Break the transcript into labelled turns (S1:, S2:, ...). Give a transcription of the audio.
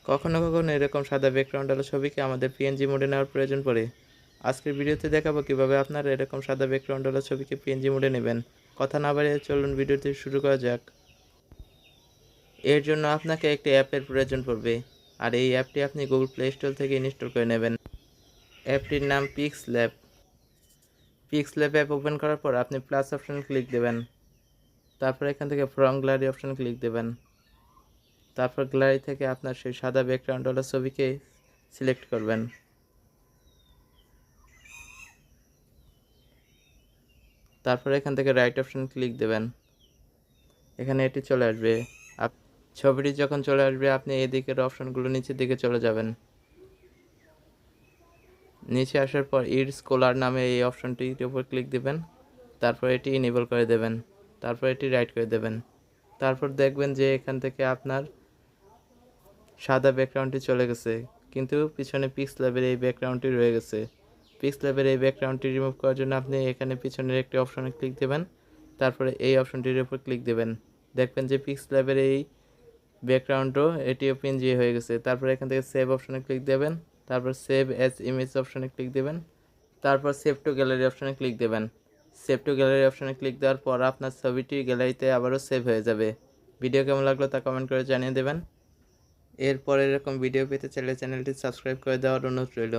S1: কখনো কখনো এরকম সাদা ব্যাকগ্রাউন্ড আলো ছবিকে আমাদের পিএনজি মোডে নেওয়ার প্রয়োজন পড়ে। আজকের ভিডিওতে দেখাবো কিভাবে আপনারা এরকম সাদা ব্যাকগ্রাউন্ড আলো ছবিকে পিএনজি মোডে নেবেন। কথা না বাড়িয়ে চলুন ভিডিওটি শুরু করা যাক। এর জন্য আপনাকে একটি অ্যাপের প্রয়োজন পড়বে, আর এই অ্যাপটি আপনি গুগল প্লে স্টোর থেকে ইনস্টল করে নেবেন। অ্যাপটির নাম পিক্সল্যাব। পিক্সল্যাব অ্যাপ ওপেন করার পর আপনি প্লাস অপশানে ক্লিক দেবেন। তারপর এখান থেকে ফ্রম গ্যালারি অপশানে ক্লিক দেবেন। তারপর গ্যালারি থেকে আপনার সেই সাদা ব্যাকগ্রাউন্ডওয়ালা ছবিকে সিলেক্ট করবেন। তারপর এখান থেকে রাইট অপশান ক্লিক দেবেন। এখানে এটি চলে আসবে। ছবিটি যখন চলে আসবে আপনি এদিকের অপশানগুলো নিচের দিকে চলে যাবেন। নিচে আসার পর ইড স্কলার নামে এই অপশানটির উপর ক্লিক দেবেন। তারপর এটি ইনেবল করে দেবেন। তারপর এটি রাইট করে দেবেন। তারপর দেখবেন যে এখান থেকে আপনার সাদা ব্যাকগ্রাউন্ডটি চলে গেছে, কিন্তু পিছনে পিক্সল্যাবের এই ব্যাকগ্রাউন্ডটি রয়ে গেছে। পিক্সল্যাবের এই ব্যাকগ্রাউন্ডটি রিমুভ করার জন্য আপনি এখানে পিছনের একটি অপশনে ক্লিক দেবেন। তারপরে এই অপশনটির উপর ক্লিক দেবেন। দেখবেন যে পিক্সল্যাবের এই ব্যাকগ্রাউন্ডও এটিও পিএনজি হয়ে গেছে। তারপর এখান থেকে সেভ অপশনে ক্লিক দেবেন। তারপর সেভ অ্যাজ ইমেজ অপশনে ক্লিক দেবেন। তারপর সেভ টু গ্যালারি অপশনে ক্লিক দেবেন। সেভ টু গ্যালারি অপশনে ক্লিক দেওয়ার পর আপনার ছবিটি গ্যালারিতে আবারও সেভ হয়ে যাবে। ভিডিও কেমন লাগলো তা কমেন্ট করে জানিয়ে দেবেন। এরপর এরকম ভিডিও পেতে চাইলে চ্যানেলটি সাবস্ক্রাইব করে দেওয়ার অনুরোধ রইল।